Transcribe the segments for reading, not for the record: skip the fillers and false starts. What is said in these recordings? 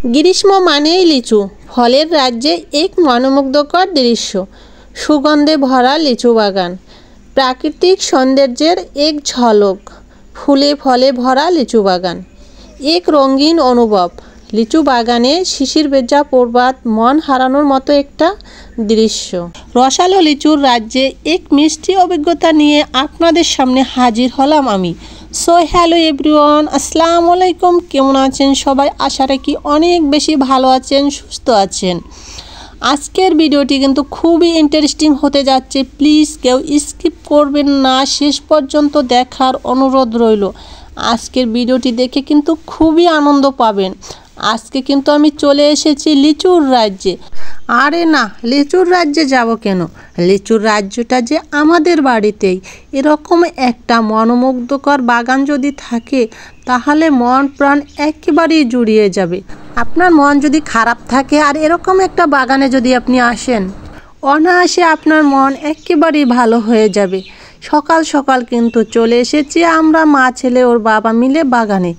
গ্রীষ্ম মানেই লিচু, ফলের রাজ্যে এক মনোমুগ্ধকর দৃশ্য। সুগন্ধে ভরা লিচু বাগান, প্রাকৃতিক সৌন্দর্যের এক ঝলক। ফুলে ফলে ভরা লিচু বাগান, এক রঙিন অনুভব। লিচু বাগানে শিশির ভেজা পর্বত, মন হারানোর মতো একটা দৃশ্য। রসালো লিচুর রাজ্যে এক মিষ্টি অভিজ্ঞতা নিয়ে আপনাদের সামনে হাজির হলাম আমি। সো হ্যালো এভরিওয়ান, আসসালামু আলাইকুম। কেমন আছেন সবাই? আশা রাখি অনেক বেশি ভালো আছেন, সুস্থ আছেন। আজকের ভিডিওটি কিন্তু খুবই ইন্টারেস্টিং হতে যাচ্ছে। প্লিজ কেউ স্কিপ করবেন না, শেষ পর্যন্ত দেখার অনুরোধ রইল। আজকের ভিডিওটি দেখে কিন্তু খুবই আনন্দ পাবেন। আজকে কিন্তু আমি চলে এসেছি লিচুর রাজ্যে। আরে না, লিচুর রাজ্যে যাব কেন? লিচুর রাজ্যটা যে আমাদের বাড়িতেই। এরকম একটা মনোমুগ্ধকর বাগান যদি থাকে তাহলে মন প্রাণ একেবারেই জুড়িয়ে যাবে। আপনার মন যদি খারাপ থাকে আর এরকম একটা বাগানে যদি আপনি আসেন, অনায়াসে আপনার মন একেবারেই ভালো হয়ে যাবে। সকাল সকাল কিন্তু চলে এসেছি আমরা মা ছেলে ওর বাবা মিলে বাগানে।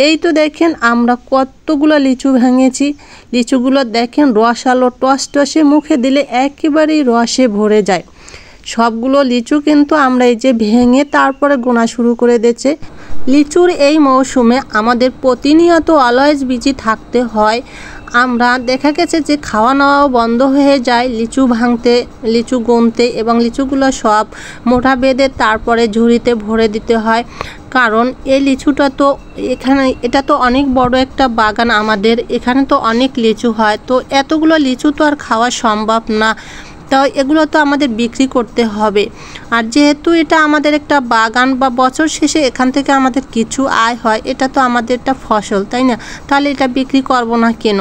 এই তো দেখেন আমরা কতগুলো লিচু ভেঙেছি। লিচুগুলো দেখেন রসালো, টসটসে, মুখে দিলে একেবারেই রসে ভরে যায়। সবগুলো লিচু কিন্তু আমরা এই যে ভেঙে তারপরে গোনা শুরু করে দিয়েছে। লিচুর এই মৌসুমে আমাদের প্রতিনিয়ত অলওয়েজ বিজি থাকতে হয়। আমরা দেখা গেছে যে খাওয়া নেওয়াও বন্ধ হয়ে যায় লিচু ভাঙতে, লিচু গুনতে, এবং লিচুগুলো সব মোটা বেঁধে তারপরে ঝুড়িতে ভরে দিতে হয়। কারণ এই লিচুটা তো এটা তো অনেক বড় একটা বাগান আমাদের, এখানে তো অনেক লিচু হয়। তো এতগুলো লিচু তো আর খাওয়া সম্ভব না, তো এগুলো তো আমাদের বিক্রি করতে হবে। আর যেহেতু এটা আমাদের একটা বাগান বা বছর শেষে এখান থেকে আমাদের কিছু আয় হয়, এটা তো আমাদের একটা ফসল, তাই না? তাহলে এটা বিক্রি করব না কেন?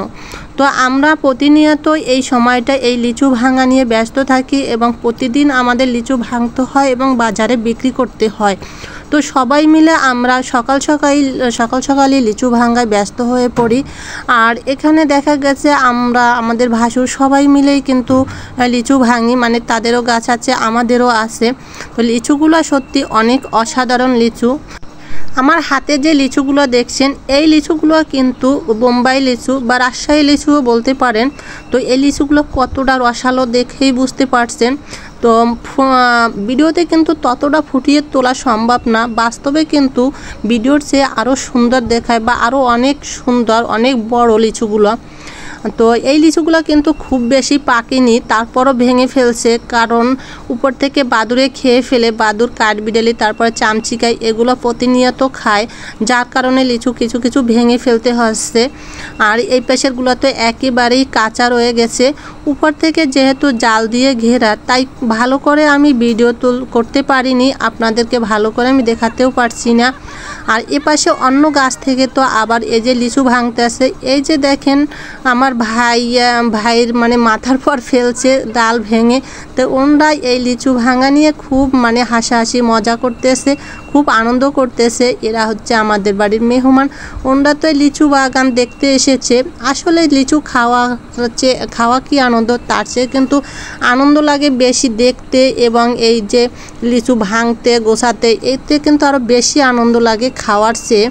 তো আমরা প্রতিনিয়ত এই সময়টা এই লিচু ভাঙা নিয়ে ব্যস্ত থাকি, এবং প্রতিদিন আমাদের লিচু ভাঙতে হয় এবং বাজারে বিক্রি করতে হয়। তো সবাই মিলে আমরা সকাল সকালই লিচু ভাঙায় ব্যস্ত হয়ে পড়ি। আর এখানে দেখা গেছে আমরা আমাদের ভাসুর সবাই মিলেই কিন্তু লিচু ভাঙি, মানে তাদেরও গাছ আছে আমাদেরও আছে। তো লিচুগুলো সত্যি অনেক অসাধারণ লিচু। আমার হাতে যে লিচুগুলো দেখছেন, এই লিচুগুলো কিন্তু বোম্বাই লিচু বা রাজশাহী লিচুও বলতে পারেন। তো এই লিচুগুলো কতটা রসালো দেখেই বুঝতে পারছেন। তো ভিডিওতে কিন্তু ততটা ফুটিয়ে তোলা সম্ভব না, বাস্তবে কিন্তু ভিডিওর চেয়ে আরও সুন্দর দেখায় বা আরও অনেক সুন্দর, অনেক বড় লিচুগুলো। তো এই লিচুগুলো কিন্তু খুব বেশি পাকেনি, তারপরও ভেঙে ফেলছে, কারণ উপর থেকে বাদুড়ে খেয়ে ফেলে। বাদুড়, কাঠবিড়ালি, তারপরে চামচিকাই এগুলো প্রতিনিয়ত খায়, যার কারণে লিচু কিছু কিছু ভেঙে ফেলতে হচ্ছে। আর এই পাশেরগুলো তো একেবারেই কাঁচা রয়ে গেছে। উপর থেকে যেহেতু জাল দিয়ে ঘেরা, তাই ভালো করে আমি ভিডিও করতে পারিনি, আপনাদেরকে ভালো করে আমি দেখাতেও পারছি না। আর এ পাশে অন্য গাছ থেকে তো আবার এই যে লিচু ভাঙতে আসে, এই যে দেখেন আমার ভাইয়ের মানে মাথার পর ফেলছে ডাল ভেঙে। তো ওনরা এই লিচু ভাঙা নিয়ে খুব মানে হাসাহাসি মজা করতেছে, খুব আনন্দ করতেছে। এরা হচ্ছে আমাদের বাড়ির মেহমান। ওনরা তো লিচু বাগান দেখতে এসেছে। আসলে লিচু খাওয়া কি আনন্দ, তার চেয়ে কিন্তু আনন্দ লাগে বেশি দেখতে, এবং এই যে লিচু ভাঙতে গোছাতে, এতে কিন্তু আরও বেশি আনন্দ লাগে খাওয়ার চেয়ে।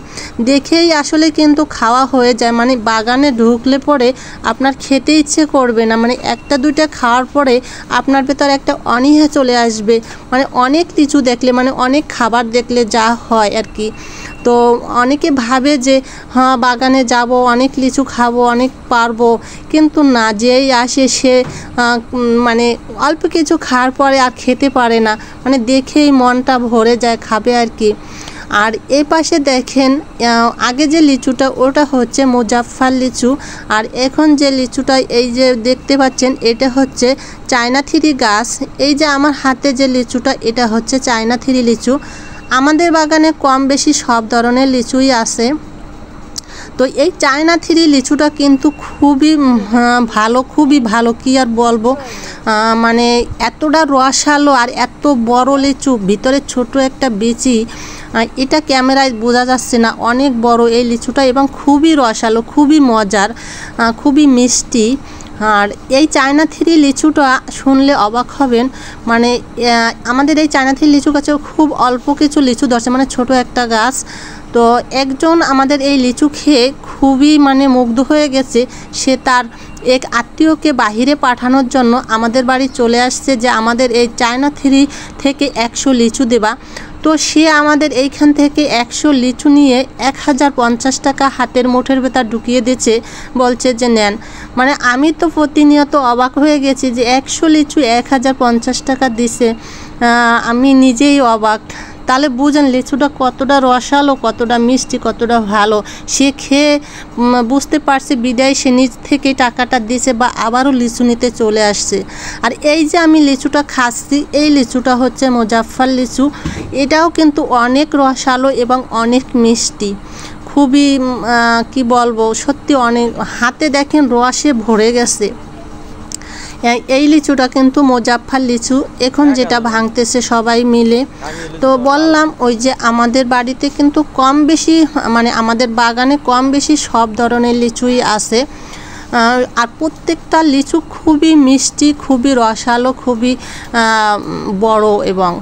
দেখেই আসলে কিন্তু খাওয়া হয়ে যায়, মানে বাগানে ঢুকলে পরে আপনার খেতে ইচ্ছে করবে না, মানে একটা দুইটা খাওয়ার পরে আপনার ভেতর একটা অনীহা চলে আসবে। মানে অনেক লিচু দেখলে, মানে অনেক খাবার দেখলে যা হয় আর কি। তো অনেকে ভাবে যে হ্যাঁ বাগানে যাব, অনেক লিচু খাবো, অনেক পারবো, কিন্তু না, যেই আসে সে মানে অল্প কিছু খাওয়ার পরে আর খেতে পারে না, মানে দেখেই মনটা ভরে যায়, খাবে আর কি। আর এই পাশে দেখেন আগে যে লিচুটা ওটা হচ্ছে মুজাফফর লিচু, আর এখন যে লিচুটা এই যে দেখতে পাচ্ছেন এটা হচ্ছে চায়না থ্রি গাছ। এই যে আমার হাতে যে লিচুটা এটা হচ্ছে চায়না থ্রি লিচু। আমাদের বাগানে কম বেশি সব ধরনের লিচুই আছে। তো এই চায়না থ্রি লিচুটা কিন্তু খুবই ভালো, কি আর বলবো, মানে এতটা রসালো আর এত বড় লিচু, ভিতরে ছোট একটা বিচি, এটা ক্যামেরায় বোঝা যাচ্ছে না, অনেক বড় এই লিচুটা, এবং খুবই রসালো, খুবই মজার, খুবই মিষ্টি। আর এই চায়না থ্রি লিচুটা শুনলে অবাক হবেন, মানে আমাদের এই চায়না থ্রি লিচু গাছে খুব অল্প কিছু লিচু ধরছে, মানে ছোট একটা গাছ। তো একজন আমাদের এই লিচু খেয়ে খুবই মানে মুগ্ধ হয়ে গেছে। সে তার এক আত্মীয়কে বাহিরে পাঠানোর জন্য আমাদের বাড়ি চলে আসছে যে আমাদের এই চায়না থ্রি থেকে 100 লিচু দেবা। তো সে আমাদের এইখান থেকে 100 লিচু নিয়ে 1050 টাকা হাতের মুঠের ভেতর ঢুকিয়ে দিচ্ছে, বলছে যে নেন। মানে আমি তো প্রতিনিয়ত অবাক হয়ে গেছি যে 100 লিচু 1050 টাকা দিছে, আমি নিজেই অবাক। তাহলে বুঝেন লিচুটা কতটা রসালো, কতটা মিষ্টি, কতটা ভালো। সে খেয়ে বুঝতে পারছে বিদায় সে নিজ থেকে টাকাটা দিয়েছে বা আবারও লিচু নিতে চলে আসছে। আর এই যে আমি লিচুটা খাচ্ছি, এই লিচুটা হচ্ছে মুজাফফর লিচু। এটাও কিন্তু অনেক রসালো এবং অনেক মিষ্টি, খুবই কি বলবো, সত্যি অনেক, হাতে দেখেন রসে ভরে গেছে। এই লিচুটা কিন্তু মুজাফফর লিচু, এখন যেটা ভাঙতেছে সবাই মিলে। তো বললাম ওই যে আমাদের বাড়িতে কিন্তু কম বেশি মানে আমাদের বাগানে কম বেশি সব ধরনের লিচুই আছে। আর প্রত্যেকটা লিচু খুবই মিষ্টি, খুবই রসালো, খুবই বড় এবং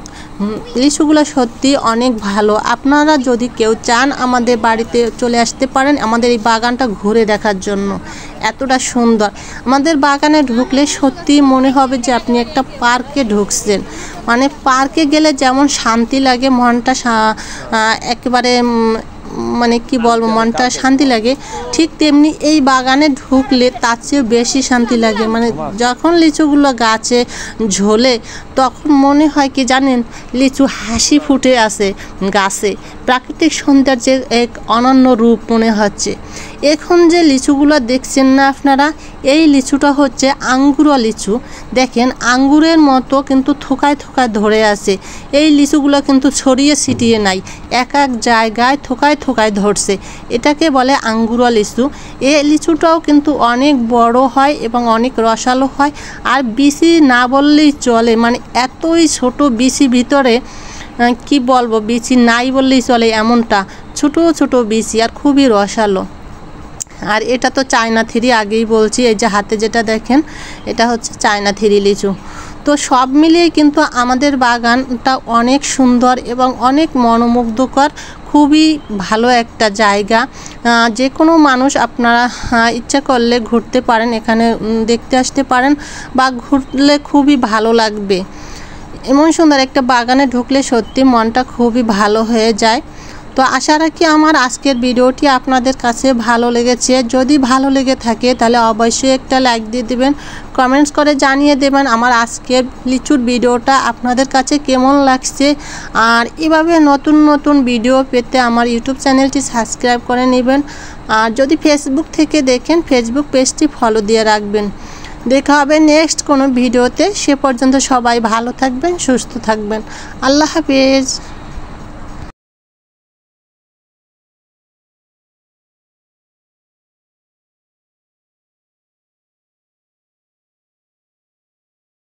লিচুগুলো সত্যি অনেক ভালো। আপনারা যদি কেউ চান আমাদের বাড়িতে চলে আসতে পারেন আমাদের এই বাগানটা ঘুরে দেখার জন্য, এতটা সুন্দর। আমাদের বাগানে ঢুকলে সত্যি মনে হবে যে আপনি একটা পার্কে ঢুকছেন। মানে পার্কে গেলে যেমন শান্তি লাগে, মনটা একেবারে মানে কি বলবো, মনটা শান্তি লাগে, ঠিক তেমনি এই বাগানে ঢুকলে তার চেয়ে বেশি শান্তি লাগে। মানে যখন লিচুগুলো গাছে ঝোলে তখন মনে হয় কি জানেন, লিচু হাসি ফুটে আছে গাছে, প্রাকৃতিক সৌন্দর্যের এক অনন্য রূপ মনে হচ্ছে। এখন যে লিচুগুলো দেখছেন না আপনারা, এই লিচুটা হচ্ছে আঙ্গুরা লিচু। দেখেন আঙ্গুরের মতো কিন্তু থোকায় থোকায় ধরে আছে। এই লিচুগুলো কিন্তু ছড়িয়ে ছিটিয়ে নাই, এক এক জায়গায় থোকায় থোকায় ধরছে, এটাকে বলে আঙ্গুরা লিচু। এই লিচুটাও কিন্তু অনেক বড় হয় এবং অনেক রসালো হয়। আর বিচি না বললেই চলে, মানে এতই ছোট বিচি ভিতরে, কি বলবো, বিচি নাই বললেই চলে, এমনটা ছোট ছোট বিচি আর খুবই রসালো। আর এটা তো চায়না থ্রি, আগেই বলছি, এই যে হাতে যেটা দেখেন এটা হচ্ছে চায়না থ্রি লিচু। তো সব মিলিয়ে কিন্তু আমাদের বাগানটা অনেক সুন্দর এবং অনেক মনোমুগ্ধকর, খুবই ভালো একটা জায়গা। যে কোনো মানুষ আপনারা ইচ্ছা করলে ঘুরতে পারেন, এখানে দেখতে আসতে পারেন, বা ঘুরলে খুবই ভালো লাগবে। এমন সুন্দর একটা বাগানে ঢুকলে সত্যি মনটা খুবই ভালো হয়ে যায়। তো আশা রাখি আমার আজকের ভিডিওটি আপনাদের কাছে ভালো লেগেছে। যদি ভালো লেগে থাকে তাহলে অবশ্যই একটা লাইক দিয়ে দেবেন, কমেন্টস করে জানিয়ে দেবেন আমার আজকের লিচুর ভিডিওটা আপনাদের কাছে কেমন লাগছে। আর এভাবে নতুন নতুন ভিডিও পেতে আমার ইউটিউব চ্যানেলটি সাবস্ক্রাইব করে নেবেন। আর যদি ফেসবুক থেকে দেখেন ফেসবুক পেজটি ফলো দিয়ে রাখবেন। দেখা হবে নেক্সট কোনো ভিডিওতে। সে পর্যন্ত সবাই ভালো থাকবেন, সুস্থ থাকবেন। আল্লাহ হাফেজ।